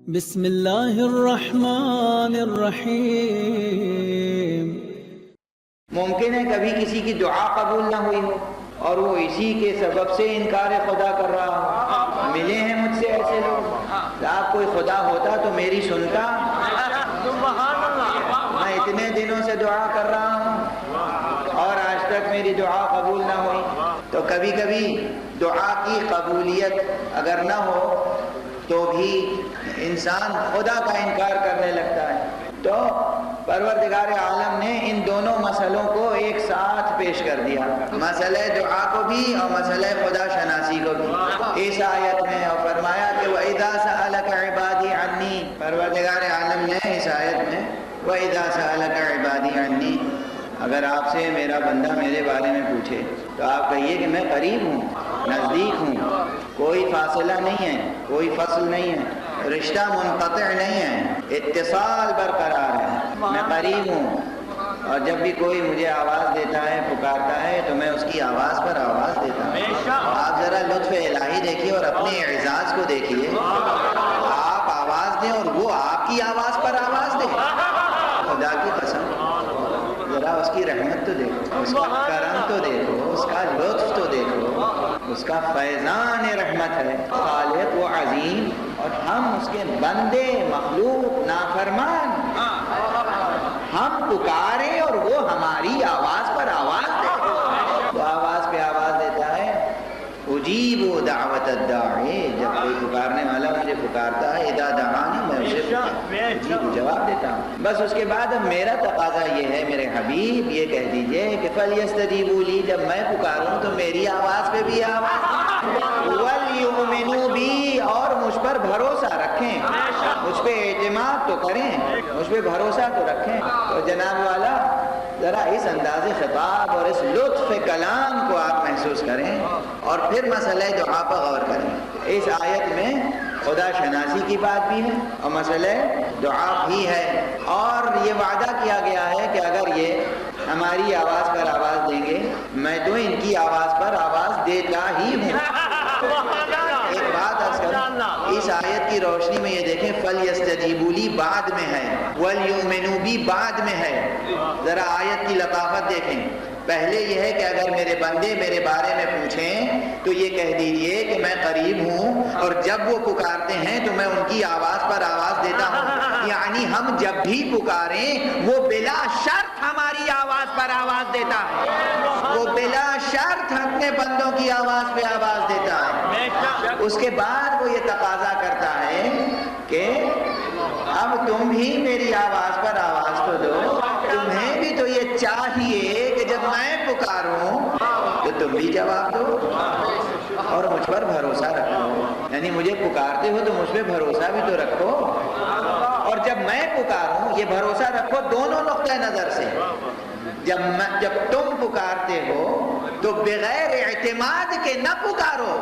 بسم اللہ الرحمن الرحیم۔ ممکن ہے کبھی کسی کی دعا قبول نہ ہوئی ہو اور وہ اسی کے سبب سے انکار خدا کر رہا ہو۔ ملے ہیں مجھ سے ایسے لوگ، آپ کوئی خدا ہوتا تو میری سنتا، میں اتنے دنوں سے دعا کر رہا ہوں اور آج تک میری دعا قبول نہ ہوئی۔ تو کبھی کبھی دعا کی قبولیت اگر نہ ہو تو بھی انسان خدا کا انکار کرنے لگتا ہے۔ تو پروردگار عالم نے ان دونوں مسئلوں کو ایک ساتھ پیش کر دیا، مسئلہ دعا کو بھی اور مسئلہ خدا شناسی کو بھی اس آیت میں، اور فرمایا کہ وَإِذَا سَأَلَكَ عِبَادِي عَنِّي، پروردگار عالم نے اس آیت میں وَإِذَا سَأَلَكَ عِبَادِي عَنِّي، اگر آپ سے میرا بندہ میرے بارے میں پوچھے تو آپ کہیے کہ میں قریب ہوں، نزدیک ہوں، کوئی فاصلہ نہیں ہے، کوئی فصل نہیں ہے، رشتہ منقطع نہیں ہے، اتصال برقرار ہے، میں قریب ہوں۔ اور جب بھی کوئی مجھے آواز دیتا ہے، پکارتا ہے، تو میں اس کی آواز پر آواز دیتا ہوں۔ آپ ذرا لطف الہی دیکھیے اور اپنے اعزاز کو دیکھیے، آپ آواز دیں اور وہ آپ کی آواز پر آواز دے، خدا کی قسم، ذرا اس کی رحمت تو دیکھو، اس کا کرم تو دیکھو، اس کا لطف تو دیکھو، اس کا فیضان رحمت ہے، خالق و عظیم، اور ہم اس کے بندے، مخلوق، نافرمان، ہم پکارے اور وہ ہماری آواز پر آواز دے، وہ آواز پہ آواز دیتا ہے۔ اجیب دعوت الداعی، جب کوئی پکارنے والا مجھے پکارتا ہے، اذا دعانی، میں اسے جواب دیتا ہوں۔ بس اس کے بعد اب میرا تقاضا یہ ہے میرے حبیب، یہ کہہ دیجئے کہ فَلْيَسْتَجِيبُوا لِي، جب میں پکاروں تو میری آواز پہ بھی آواز، وَلْيُؤْمِنُوا بِي، اور مجھ پر بھروسہ رکھیں، مجھ پہ اعتماد تو کریں، مجھ پہ بھروسہ تو رکھیں۔ تو جناب والا ذرا اس انداز خطاب اور اس لطف کلام کو آپ محسوس کریں اور پھر مسئلہ دعا پر غور کریں۔ اس آیت میں خدا شناسی کی بات بھی ہے اور مسئلہ دعا بھی ہے، اور یہ وعدہ کیا گیا ہے کہ اگر یہ ہماری آواز پر آواز دیں گے، میں تو ان کی آواز پر آواز دیتا ہی ہوں۔ ایک بات عرض کروں، اس آیت کی روشنی میں یہ دیکھیں، فَلْيَسْتَجِيبُوا لِي بعد میں ہے، وَلْيُؤْمِنُوا بِي بعد میں ہے، ذرا آیت کی لطافت دیکھیں۔ پہلے یہ ہے کہ اگر میرے بندے میرے بارے میں پوچھیں تو یہ کہہ دیجئے کہ میں قریب ہوں، اور جب وہ پکارتے ہیں تو میں ان کی آواز پر آواز دیتا ہوں، یعنی ہم جب بھی پکاریں وہ بلا شرط ہماری آواز پر آواز دیتا ہے، وہ بلا شرط اپنے بندوں کی آواز پہ آواز دیتا ہے۔ اس کے بعد وہ یہ تقاضا کرتا ہے کہ اب تم بھی میری آواز پر آواز تو دو، تمہیں بھی تو یہ چاہیے کہ جب میں پکاروں تو تم بھی جواب دو اور مجھ پر بھروسہ رکھو، یعنی مجھے پکارتے ہو تو مجھ پہ بھروسہ بھی تو رکھو، اور جب میں پکاروں یہ بھروسہ رکھو دونوں نقطہ نظر سے، جب تم پکارتے ہو تو بغیر اعتماد کے نہ پکارو،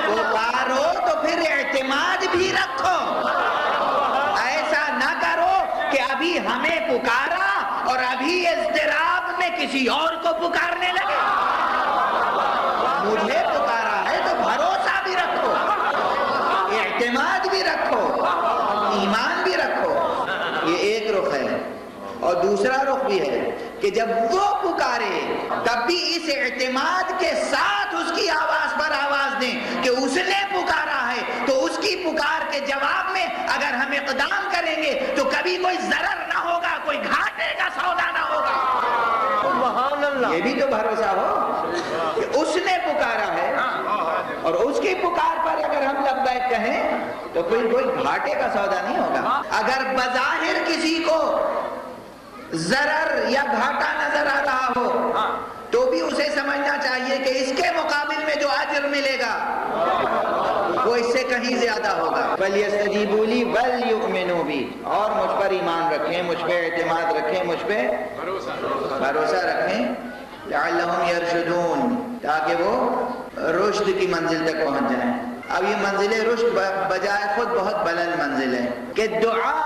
پکارو تو پھر اعتماد بھی رکھو، ایسا نہ کرو کہ ابھی ہمیں پکارا اور ابھی اضطراب میں کسی اور کو پکارنے لگے۔ مجھے پکارا ہے تو بھروسہ بھی رکھو، اعتماد بھی رکھو، ایمان بھی رکھو۔ یہ ایک رخ ہے، اور دوسرا رخ بھی ہے کہ جب وہ پکارے تب بھی اس اعتماد کے ساتھ اس کی آواز پر آواز دیں کہ اس نے پکارا ہے تو اس کی پکار کے جواب میں اگر ہم اقدام کریں گے تو کبھی کوئی ضرر نہ ہوگا، کوئی گھاٹے کا سودا نہ ہوگا۔ یہ بھی تو بھروسہ ہو کہ اس نے پکارا ہے، اور اس کی پکار پر اگر ہم لبیک کہیں تو کوئی گھاٹے کا سودا نہیں ہوگا۔ اگر بظاہر کسی کو ضرر یا گھاٹا نظر آ رہا ہو تو بھی اسے سمجھنا چاہیے کہ اس کے مقابل میں جو اجر ملے گا وہ اس سے کہیں زیادہ ہوگا۔ فَلْيَسْتَجِيبُوا لِي وَلْيُؤْمِنُوا بِي، اور مجھ پر ایمان رکھیں، مجھ پہ اعتماد رکھیں، مجھ پہ بھروسہ رکھیں، لَعَلَّهُمْ يَرْشُدُونَ، تاکہ وہ رشد کی منزل تک پہنچ جائیں۔ اب یہ منزل رشد بجائے خود بہت بلند منزل ہے کہ دعا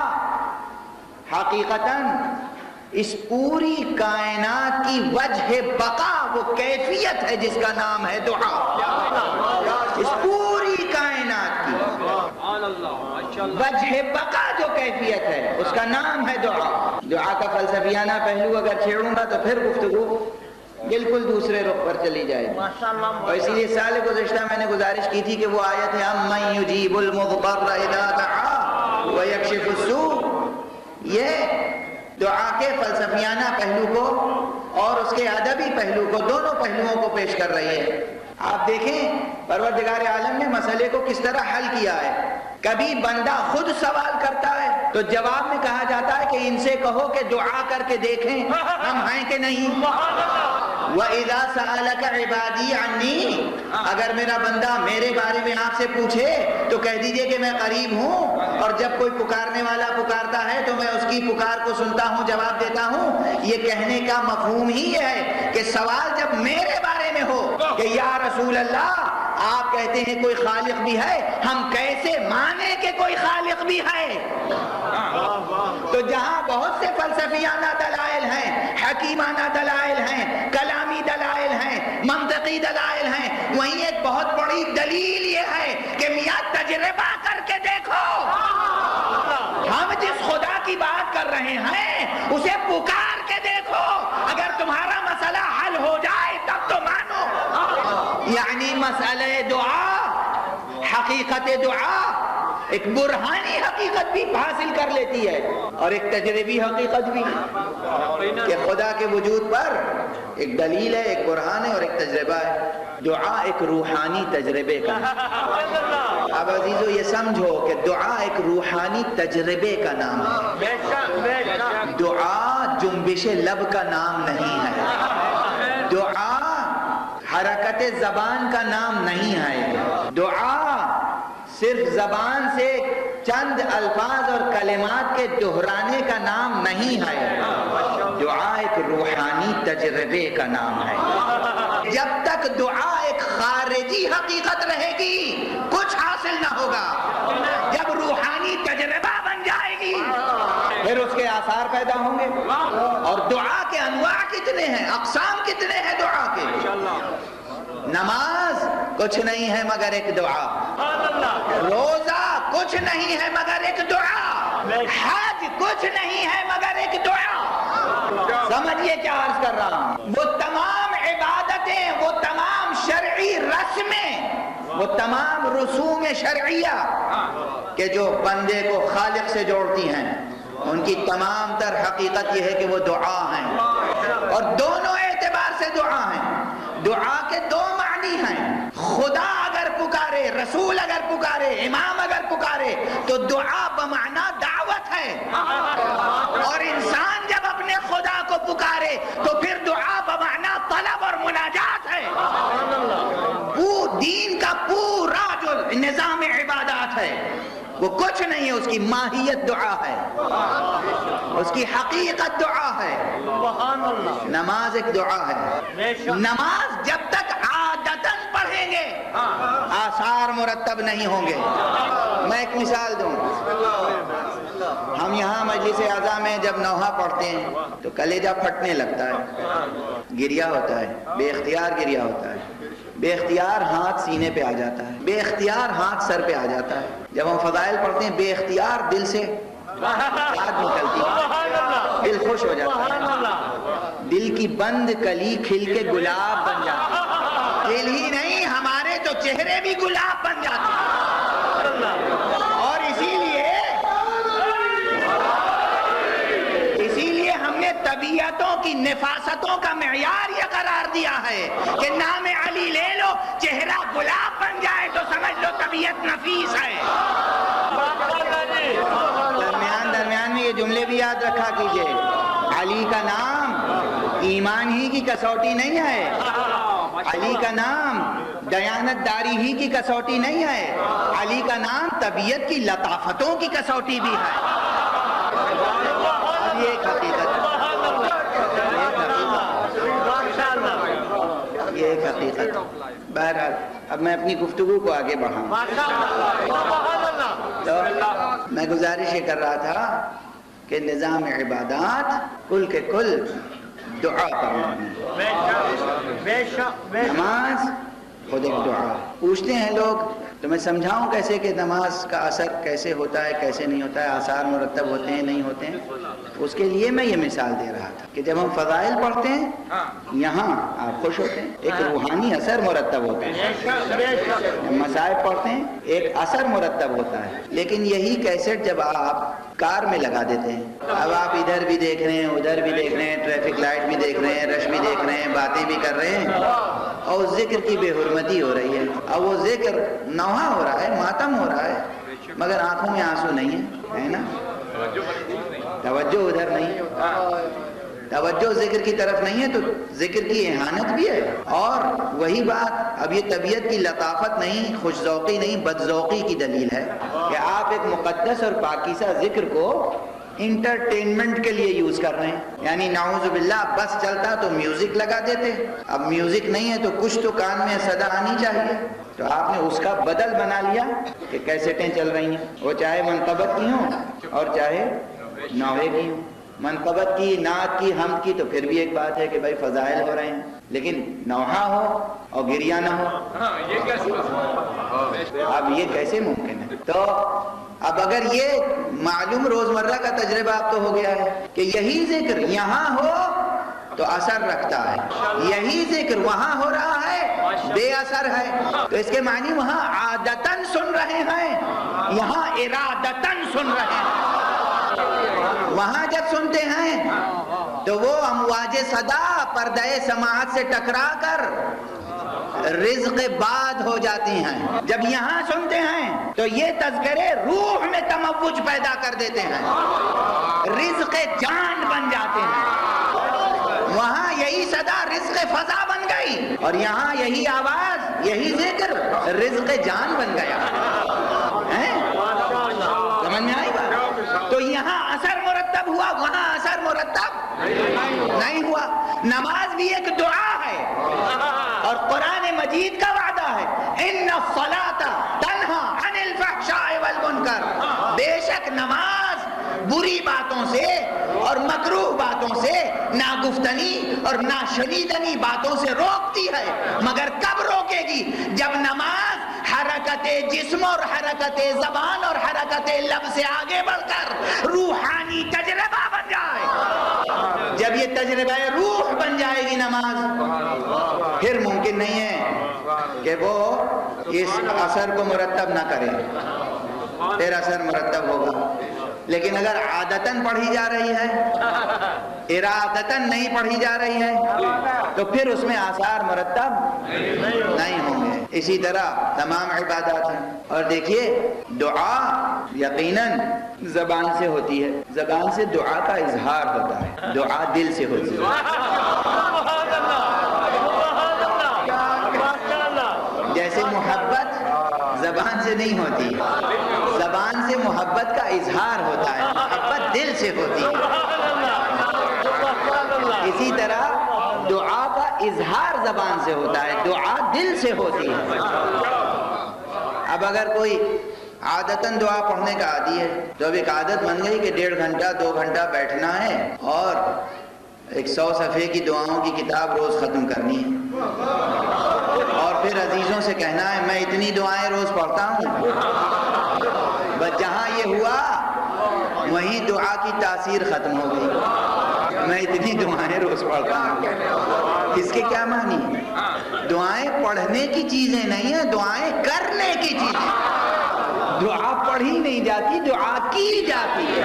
حقیقتاً اس پوری کائنات کی وجہ بقا، وہ کیفیت ہے جس کا نام ہے دعا، اس پوری کائنات کی وجہ بقا جو کیفیت ہے اس کا نام ہے دعا. دعا کا فلسفیانہ پہلو اگر چھیڑوں گا تو پھر گفتگو بالکل دوسرے رخ پر چلی جائے گی. اور اسی لیے سال گزشتہ میں نے گزارش کی تھی کہ وہ آیت ہے امن یجیب المضطر اذا دعا ویکشف السوء، یہ دعا کے فلسفیانہ پہلو کو اور اس کے ادبی پہلو کو، دونوں پہلوؤں کو پیش کر رہی ہے. آپ دیکھیں پروردگار عالم نے مسئلے کو کس طرح حل کیا ہے. کبھی بندہ خود سوال کرتا ہے تو جواب میں کہا جاتا ہے کہ ان سے کہو کہ دعا کر کے دیکھیں ہم ہیں کہ نہیں. وَإِذَا سَأَلَكَ عِبَادِي عَنِّي، اگر میرا بندہ میرے بارے میں آپ سے پوچھے تو کہہ دیجئے کہ میں قریب ہوں، اور جب کوئی پکارنے والا پکارتا ہے تو میں اس کی پکار کو سنتا ہوں، جواب دیتا ہوں. یہ کہنے کا مفہوم ہی یہ ہے کہ سوال جب میرے بارے میں ہو کہ یا رسول اللہ آپ کہتے ہیں کوئی خالق بھی ہے، ہم کیسے مانیں کہ کوئی خالق بھی ہے. تو جہاں بہت سے فلسفیانہ دلائل ہیں، حکیمانہ دلائل ہیں، کلامی دلائل ہیں، منطقی دلائل ہیں، وہیں ایک بہت بڑی دلیل یہ ہے کہ میاں تجربہ کر کے دیکھو. ہم جس خدا کی بات کر رہے ہیں اسے پکار کے دیکھو، اگر تمہارا مسئلہ حل ہو جائے تب تو مانو. یعنی مسئلہ دعا، حقیقت دعا ایک برہانی حقیقت بھی حاصل کر لیتی ہے اور ایک تجربی حقیقت بھی، کہ خدا کے وجود پر ایک دلیل ہے، ایک برہان ہے اور ایک تجربہ ہے. دعا ایک روحانی تجربے کا ہے. اب عزیزو یہ سمجھو کہ دعا ایک روحانی تجربے کا نام ہے. دعا جنبش لب کا نام نہیں ہے. دعا حرکت زبان کا نام نہیں ہے. دعا صرف زبان سے چند الفاظ اور کلمات کے دہرانے کا نام نہیں ہے. دعا ایک روحانی تجربے کا نام ہے. جب تک دعا ایک خارجی حقیقت رہے گی کچھ حاصل نہ ہوگا. جب روحانی تجربہ بن جائے گی پھر اس کے آثار پیدا ہوں گے. اور دعا کے انواع کتنے ہیں، اقسام کتنے ہیں دعا کے. نماز کچھ نہیں ہے مگر ایک دعا. روزہ کچھ نہیں ہے مگر ایک دعا. حج کچھ نہیں ہے مگر ایک دعا. سمجھیے کیا عرض کر رہا ہوں. وہ تمام عبادتیں، وہ تمام شرعی رسمیں، وہ تمام رسوم شرعیہ کہ جو بندے کو خالق سے جوڑتی ہیں، ان کی تمام تر حقیقت یہ ہے کہ وہ دعا ہیں. اور دونوں اعتبار سے دعا ہیں. دعا کے دو معنی ہیں. خدا اگر پکارے، رسول اگر پکارے، امام اگر پکارے تو دعا بمعنی دعوت ہے. اور انسان جب اپنے خدا کو پکارے تو پھر دعا بمعنی طلب اور مناجات ہے. وہ دین کا پورا جو نظام عبادات ہے وہ کچھ نہیں ہے، اس کی ماہیت دعا ہے، اس کی حقیقت دعا ہے. نماز ایک دعا ہے. نماز جب تک عادتاً پڑھیں گے آثار مرتب نہیں ہوں گے. میں ایک مثال دوں. ہم یہاں مجلس اعضاء میں جب نوحہ پڑھتے ہیں تو کلیجہ پھٹنے لگتا ہے، گریہ ہوتا ہے، بے اختیار گریہ ہوتا ہے. بے اختیار ہاتھ سینے پہ آ جاتا ہے، بے اختیار ہاتھ سر پہ آ جاتا ہے. جب ہم فضائل پڑھتے ہیں بے اختیار دل سے بات نکلتی ہے، دل خوش ہو جاتا ہے. دل کی بند کلی کھل کے گلاب بن جاتا ہے. دل ہی نہیں، ہمارے تو چہرے بھی گلاب بن جاتے ہیں. اور اسی لیے ہم نے طبیعتوں کی نفاستوں کا معیار یہ قرار دیا ہے کہ نام علی لے لو، چہرہ گلاب بن جائے تو سمجھ لو طبیعت نفیس ہے. درمیان میں یہ جملے بھی یاد رکھا کیجئے. علی کا نام ایمان ہی کی کسوٹی نہیں ہے. علی کا نام دیانت داری ہی کی کسوٹی نہیں ہے. علی کا نام طبیعت کی لطافتوں کی کسوٹی بھی ہے. یہ ایک حقیقت ہے. یہ ایک حقیقت. بہرحال اب میں اپنی گفتگو کو آگے بڑھاؤں. تو میں گزارش یہ کر رہا تھا کہ نظام عبادات کل کے کل دعا پر مبنی. نماز خود ایک دعا. پوچھتے ہیں لوگ تو میں سمجھاؤں کیسے کہ نماز کا اثر کیسے ہوتا ہے کیسے نہیں ہوتا ہے، آثار مرتب ہوتے ہیں نہیں ہوتے ہیں. اس کے لیے میں یہ مثال دے رہا تھا کہ جب ہم فضائل پڑھتے ہیں یہاں آپ خوش ہوتے ہیں، ایک روحانی اثر مرتب ہوتا ہے. مصائب پڑھتے ہیں ایک اثر مرتب ہوتا ہے. لیکن یہی کیسٹ جب آپ کار میں لگا دیتے ہیں، اب آپ ادھر بھی دیکھ رہے ہیں ادھر بھی دیکھ رہے ہیں، ٹریفک لائٹ بھی دیکھ رہے ہیں، رش بھی دیکھ رہے ہیں، باتیں بھی کر رہے ہیں، اور ذکر کی بے حرمتی ہو رہی ہے، اور وہ ذکر نوحہ ہو رہا ہے، ماتم ہو رہا ہے، مگر آنکھوں میں آنسو نہیں ہے نا، توجہ ادھر نہیں، توجہ ذکر کی طرف نہیں ہے، تو ذکر کی اہانت بھی ہے. اور وہی بات اب یہ طبیعت کی لطافت نہیں، خوش ذوقی نہیں، بد ذوقی کی دلیل ہے کہ آپ ایک مقدس اور پاکیزہ ذکر کو انٹرٹینمنٹ کے لیے یوز کر رہے ہیں. یعنی نعوذ باللہ بس چلتا تو میوزک لگا دیتے، اب میوزک نہیں ہے تو کچھ تو کان میں صدا آنی چاہیے، تو آپ نے اس کا بدل بنا لیا کہ کیسٹیں چل رہی ہیں، وہ چاہے منقبت کی ہوں اور چاہے نوحے کی ہوں. منقبت کی، نعت کی، حمد کی تو پھر بھی ایک بات ہے کہ بھائی فضائل ہو رہے ہیں، لیکن نوحہ ہو اور گریہ نہ ہو، اب یہ کیسے ممکن ہے؟ تو اب اگر یہ معلوم روزمرہ کا تجربہ اب تو ہو گیا ہے کہ یہی ذکر یہاں ہو تو اثر رکھتا ہے، یہی ذکر وہاں ہو رہا ہے بے اثر ہے، تو اس کے معنی وہاں عادتاً سن رہے ہیں، یہاں ارادتاً سن رہے ہیں. وہاں جب سنتے ہیں تو وہ امواج صدا پردہ سماعت سے ٹکرا کر رزق باد ہو جاتی ہیں. جب یہاں سنتے ہیں تو یہ تذکرے روح میں تموج پیدا کر دیتے ہیں، رزق جان بن جاتے ہیں. وہاں یہی صدا رزق فضا بن گئی اور یہاں یہی آواز یہی ذکر رزق جان بن گیا. سمجھ میں آئی بات؟ تو یہاں اثر مرتب ہوا، وہاں اثر مرتب نہیں ہوا. نماز بھی ایک دعا ہے اور قرآن مجید کا وعدہ ہے، ان الصلاۃ تنہی عن الفحشاء والمنکر، بے شک نماز بری باتوں سے اور مکروہ باتوں سے، ناگفتنی اور ناشنیدنی باتوں سے روکتی ہے. مگر کب روکے گی؟ جب نماز حرکت جسم اور حرکت زبان اور حرکت لب سے آگے بڑھ کر روحانی تجربہ بن جائے. جب یہ تجربہ روح بن جائے گی نماز، پھر ممکن نہیں ہے کہ وہ اس اثر کو مرتب نہ کرے، پھر اثر مرتب ہوگا. لیکن اگر عادتاً پڑھی جا رہی ہے، ارادتاً نہیں پڑھی جا رہی ہے، تو پھر اس میں آثار مرتب نہیں ہوں گے. اسی طرح تمام عبادات ہیں. اور دیکھیے دعا یقیناً زبان سے ہوتی ہے، زبان سے دعا کا اظہار ہوتا ہے، دعا دل سے ہوتی ہے. جیسے محبت زبان سے نہیں ہوتی، زبان سے محبت کا اظہار ہوتا ہے، محبت دل سے ہوتی ہے. اسی طرح دعا کا اظہار زبان سے ہوتا ہے، دعا دل سے ہوتی ہے. اب اگر کوئی عادتاً دعا پڑھنے کا عادی ہے تو اب ایک عادت بن گئی کہ 1.5 گھنٹہ 2 گھنٹہ بیٹھنا ہے اور 100 صفحے کی دعاؤں کی کتاب روز ختم کرنی ہے، اور پھر عزیزوں سے کہنا ہے میں اتنی دعائیں روز پڑھتا ہوں. بس جہاں یہ ہوا وہیں دعا کی تاثیر ختم ہو گئی. میں اتنی دعائیں روز پڑھتا ہوں، اس کے کیا معنی؟ دعائیں پڑھنے کی چیزیں نہیں ہیں، دعائیں کرنے کی چیزیں. دعا پڑھی نہیں جاتی، دعا کی جاتی ہے.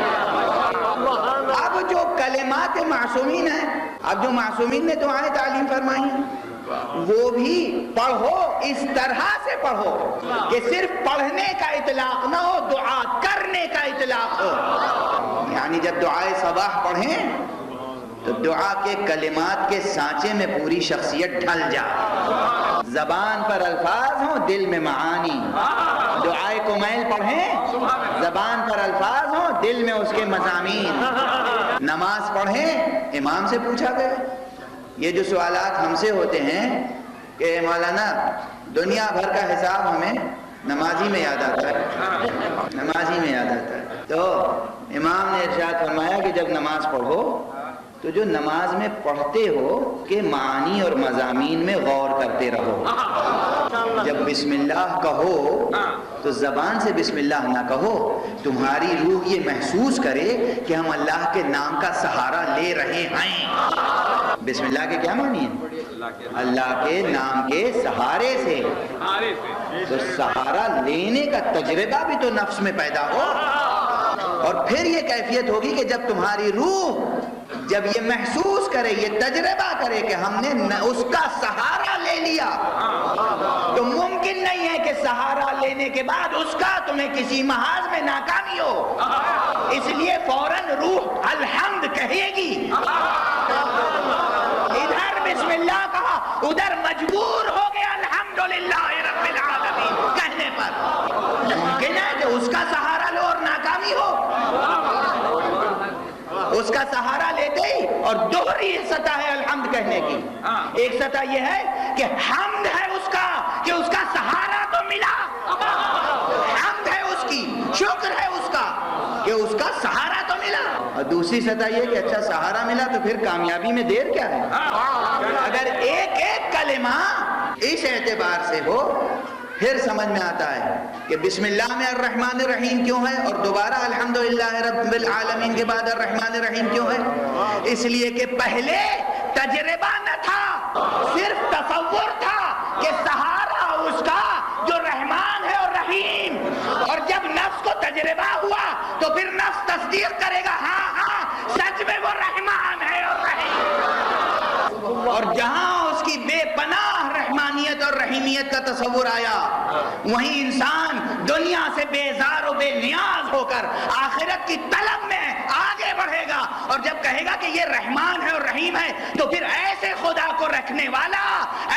اب جو کلمات معصومین ہیں، اب جو معصومین نے دعائیں تعلیم فرمائی ہیں، وہ بھی پڑھو، اس طرح سے پڑھو کہ صرف پڑھنے کا اطلاق نہ ہو، دعا کرنے کا اطلاق ہو. یعنی جب دعائے صباح پڑھیں تو دعا کے کلمات کے سانچے میں پوری شخصیت ڈھل جائے، زبان پر الفاظ ہوں دل میں معانی. دعائے کمیل پڑھیں، زبان پر الفاظ ہوں دل میں اس کے مضامین. نماز پڑھیں، امام سے پوچھا گیا. یہ جو سوالات ہم سے ہوتے ہیں کہ مولانا دنیا بھر کا حساب ہمیں نمازی میں یاد آتا ہے، نمازی میں یاد آتا ہے. تو امام نے ارشاد فرمایا کہ جب نماز پڑھو تو جو نماز میں پڑھتے ہو کہ معانی اور مضامین میں غور کرتے رہو. جب بسم اللہ کہو تو زبان سے بسم اللہ نہ کہو، تمہاری روح یہ محسوس کرے کہ ہم اللہ کے نام کا سہارا لے رہے ہیں۔ بسم اللہ کے کیا معنی ہے؟ اللہ کے نام کے سہارے سے۔ تو سہارا لینے کا تجربہ بھی تو نفس میں پیدا ہو، اور پھر یہ کیفیت ہوگی کہ جب تمہاری روح جب یہ محسوس کرے، یہ تجربہ کرے کہ ہم نے اس کا سہارا لے لیا، تو ممکن نہیں ہے کہ سہارا لینے کے بعد اس کا تمہیں کسی محاذ میں ناکامی ہو۔ اس لیے فوراً روح الحمد کہے گی۔ ادھر بسم اللہ کہا، ادھر مجبور ہو گیا الحمدللہ رب العالمین کہنے پر۔ ممکن ہے کہ اس کا سہارا لو اور ناکامی ہو، اس کا سہارا لیتے ہی، اور دوہری سطح ہے الحمد کہنے کی۔ ایک سطح یہ ہے کہ حمد ہے اس کا کہ اس کا سہارا تو ملا، حمد ہے اس کی، شکر ہے اس کا کہ اس کا سہارا تو ملا۔ اور دوسری سطح یہ کہ اچھا سہارا ملا تو پھر کامیابی میں دیر کیا ہے؟ اگر ایک ایک کلمہ اس اعتبار سے ہو، پھر سمجھ میں آتا ہے کہ بسم اللہ میں الرحمن الرحیم کیوں ہے، اور دوبارہ الحمدللہ رب العالمین کے بعد الرحمن الرحیم کیوں ہے؟ اس لیے کہ پہلے تجربہ نہ تھا، صرف تصور تھا کہ سہارا اس کا جو رحمان ہے اور رحیم، اور جب نفس کو تجربہ ہوا تو پھر نفس تصدیق کرے گا، ہاں ہاں سچ میں وہ رحمان ہے اور رحیم۔ اور جہاں اس کی بے پناہ رحمانیت اور رحیمیت کا تصور آیا، وہیں انسان دنیا سے بیزار و بے نیاز ہو کر آخرت کی طلب میں آگے بڑھے گا، اور جب کہے گا کہ یہ رحمان ہے اور رحیم ہے، تو پھر ایسے خدا کو رکھنے والا،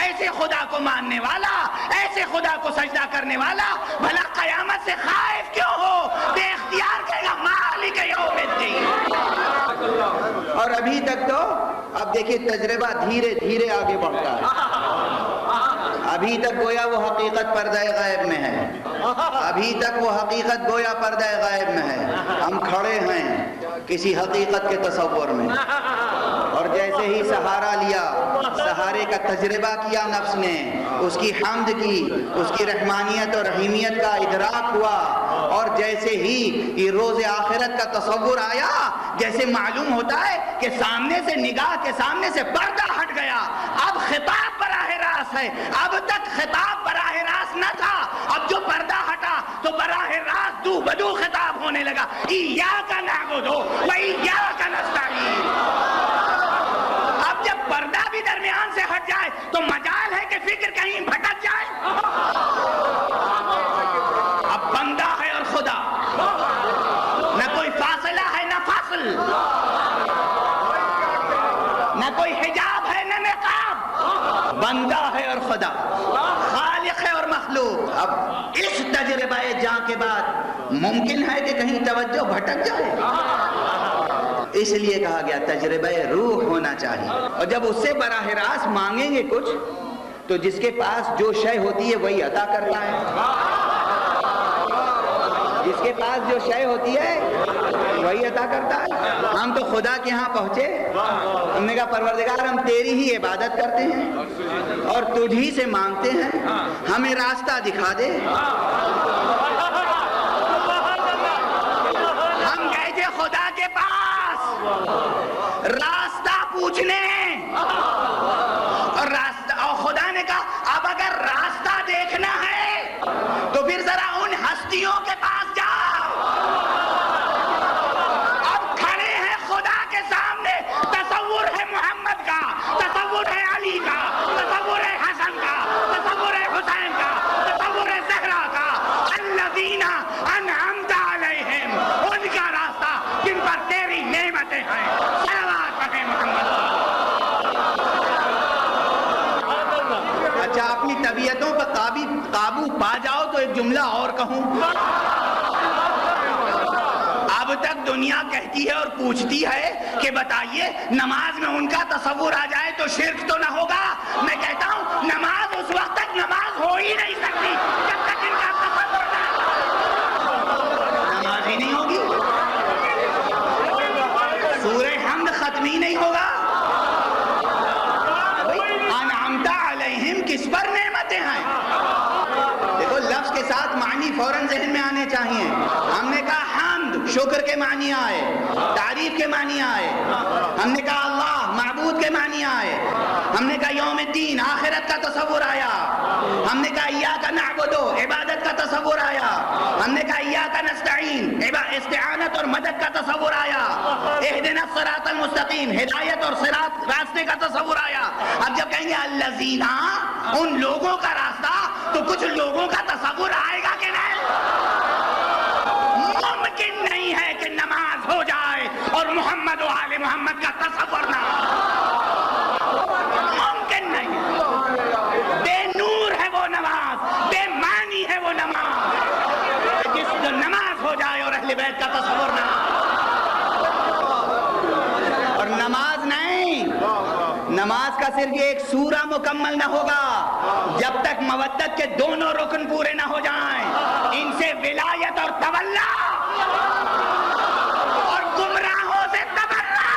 ایسے خدا کو ماننے والا، ایسے خدا کو سجدہ کرنے والا بھلا قیامت سے خائف کیوں ہو؟ بے اختیار کہے گا مالک یوم الدین۔ اور ابھی تک تو اب دیکھیے تجربہ دھیرے دھیرے آگے بڑھتا ہے۔ ابھی تک گویا وہ حقیقت پردہ غائب میں ہے، ابھی تک وہ حقیقت گویا پردہ غائب میں ہے، ہم کھڑے ہیں کسی حقیقت کے تصور میں، اور جیسے ہی سہارا لیا، سہارے کا تجربہ کیا نفس نے، اس کی حمد کی، اس کی رحمانیت اور رحیمیت کا ادراک ہوا، اور جیسے ہی یہ روز آخرت کا تصور آیا، جیسے معلوم ہوتا ہے کہ سامنے سے نگاہ کے سامنے سے پردہ ہٹ گیا، اب خطاب براہ راست ہے۔ اب تک خطاب براہ راست نہ تھا، اب جو پردہ ہٹا تو براہ راست دو بدو خطاب ہونے لگا، ایاک نعبد و ایاک نستعین۔ اب جب پردہ بھی درمیان سے ہٹ جائے تو مجال ہے کہ فکر کہیں بھٹک جائے۔ اب بندہ ہے اور خدا، نہ کوئی فاصلہ ہے نہ فاصل، نہ کوئی حجاب ہے نہ نقاب، بندہ ہے اور خدا، خالق ہے اور مخلوق۔ اب اس تجربہ جاں کے بعد ممکن ہے کہ کہیں توجہ بھٹک جائے، اس لیے کہا گیا تجربہ روح ہونا چاہیے۔ اور جب اس سے براہ راست مانگیں گے کچھ، تو جس کے پاس جو شے ہوتی ہے وہی عطا کرتا ہے، جس کے پاس جو شے ہوتی ہے وہی عطا کرتا ہے۔ ہم تو خدا کے ہاں پہنچے، ہم نے کہا پروردگار ہم تیری ہی عبادت کرتے ہیں اور تجھ ہی سے مانگتے ہیں، ہمیں راستہ دکھا دے۔ ہم گئے تھے خدا کے پاس راستہ پوچھنے، اور خدا نے کہا اب اگر راستہ دیکھنا ہے تو پھر ذرا ان ہستیوں کے پاس جاؤ۔ اب کھڑے ہیں خدا کے سامنے، تصور ہے محمد کا، تصور ہے علی کا، تصور ہے حسن کا، تصور ہے حسین کا، تصور ہے زہرا کا، الذین انعمت علیہم، ان کا راستہ جن پر تیری نعمتیں ہیں۔ صلوات پڑھیں محمد۔ اچھا اپنی طبیعتوں پر قابو پا جاؤ تو ایک جملہ اور کہوں۔ اب تک دنیا کہتی ہے اور پوچھتی ہے کہ بتائیے نماز میں ان کا تصور آ جائے تو شرک تو نہ ہوگا؟ میں کہتا ہوں نماز اس وقت تک نماز ہو ہی نہیں سکتی جب تک ان کا تصور نہ، نماز ہی نہیں ہوگی، سورہ حمد ختم ہی نہیں ہوگا۔ انعمت علیہم کس پر نعمتیں ہیں؟ ساتھ معنی فوراً ذہن میں آنے چاہیے. ہم نے کہا حمد شکر کے معنی آئے, تعریف کے معنی آئے. ہم نے کہا اللہ معبود کے معنی آئے. ہم نے کہا یوم الدین آخرت کا تصور آیا. ہم نے کہا ایاک نعبد عبادت کا تصور آیا. ہم نے کہا ایاک نستعین استعانت اور مدد کا تصور آیا. اہدنا الصراط المستقیم ہدایت اور صراط راستے کا تصور آیا. اب جب کہیں گے الذین ان لوگوں کا راستہ تو کچھ لوگوں کا تصور آئے گا کہ نہیں؟ ممکن نہیں ہے کہ نماز ہو جائے اور محمد و آل محمد کا تصور نہ ممکن نہیں. بے نور ہے وہ نماز, بے معنی ہے وہ نماز. جس جو نماز ہو جائے اور اہل بیت کا تصور نہ. اور نماز نہیں, نماز کا صرف یہ ایک سورہ مکمل نہ ہوگا جب تک مودت کے دونوں رکن پورے نہ ہو جائیں. ان سے ولایت اور تولا اور گمراہوں سے تبرہ.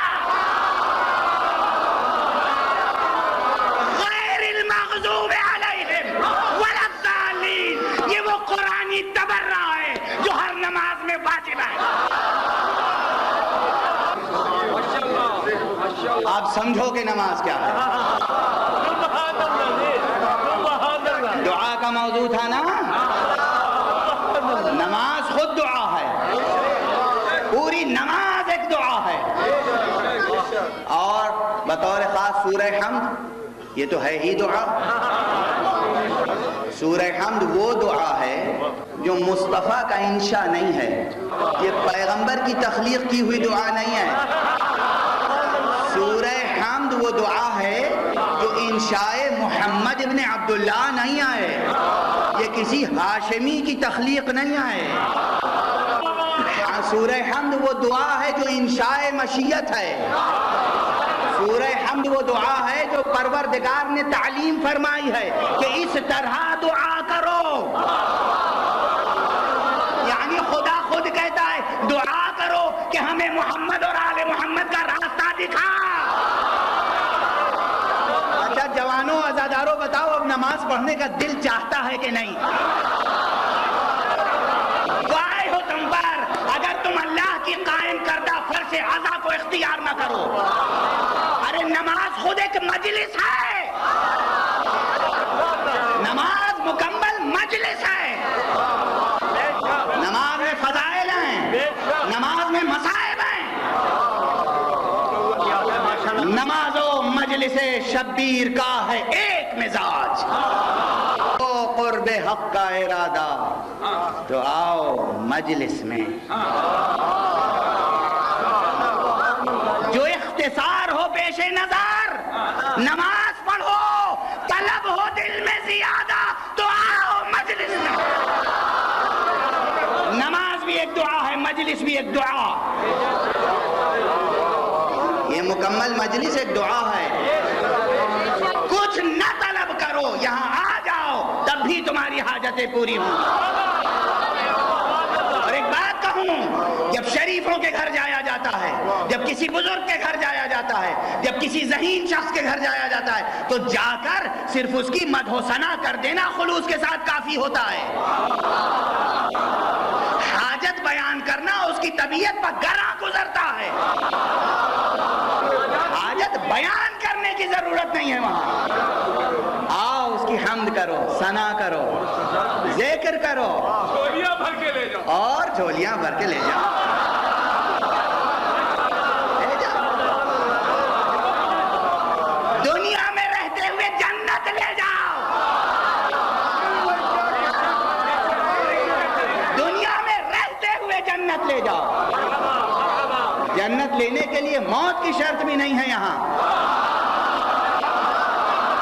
غیر المغضوب علیہم ولا الضالین, یہ وہ قرآنی تبرہ ہے جو ہر نماز میں واجب ہے. آپ سمجھو کہ نماز کیا ہے. دعا کا موضوع تھا نا, نماز خود دعا ہے, پوری نماز ایک دعا ہے. اور بطور خاص سورہ حمد یہ تو ہے ہی دعا. سورہ حمد وہ دعا ہے جو مصطفیٰ کا انشاء نہیں ہے, یہ پیغمبر کی تخلیق کی ہوئی دعا نہیں ہے. سورہ حمد وہ دعا ہے جو انشاء محمد ابن عبداللہ نہیں آئے, یہ کسی ہاشمی کی تخلیق نہیں آئے. سورہ حمد وہ دعا ہے جو انشاء مشیت ہے. سورہ حمد وہ دعا ہے جو پروردگار نے تعلیم فرمائی ہے کہ اس طرح دعا کرو. یعنی خدا خود کہتا ہے دعا کرو کہ ہمیں محمد اور آل محمد کا راستہ دکھا. اچھا جوانوں عزاداروں بتاؤ, اب نماز پڑھنے کا دل چاہتا ہے کہ نہیں؟ وائے ہو تم پر اگر تم اللہ کی قائم کردہ فرض عزا کو اختیار نہ کرو. ارے نماز خود ایک مجلس ہے, نماز مکمل مجلس ہے. نماز میں فضائل ہیں, نماز میں مصائب ہیں. نماز و مجلس شبیر کا ہے ایک مزاج. تو قرب حق کا ارادہ تو آؤ مجلس میں. جو اختصار ہو پیش نظر, نماز پڑھو, طلب ہو دل میں زیادہ تو آؤ مجلس میں. نماز بھی ایک دعا ہے, مجلس بھی ایک دعا. یہ مکمل مجلس ایک دعا ہے. کچھ نہ طلب کرو, یہاں آ جاؤ تب بھی تمہاری حاجتیں پوری ہوں. اور ایک بات کہوں, جب شریفوں کے گھر جایا جاتا ہے, جب کسی بزرگ کے گھر جایا جاتا ہے, جب کسی ذہین شخص کے گھر جایا جاتا ہے تو جا کر صرف اس کی مدح و ثنا کر دینا خلوص کے ساتھ کافی ہوتا ہے. حاجت بیان کرنا اس کی طبیعت پر گراں گزرتا ہے. حاجت بیان کرنے کی ضرورت نہیں ہے وہاں. آؤ اس کی حمد کرو, ثنا کرو, ذکر کرو, جھولیاں بھر کے لے جاؤ اور جھولیاں بھر کے لے جاؤ. دنیا میں رہتے ہوئے جنت لے جاؤ. دنیا میں رہتے ہوئے جنت لے جاؤ. جنت لینے کے لیے موت کی شرط بھی نہیں ہے یہاں.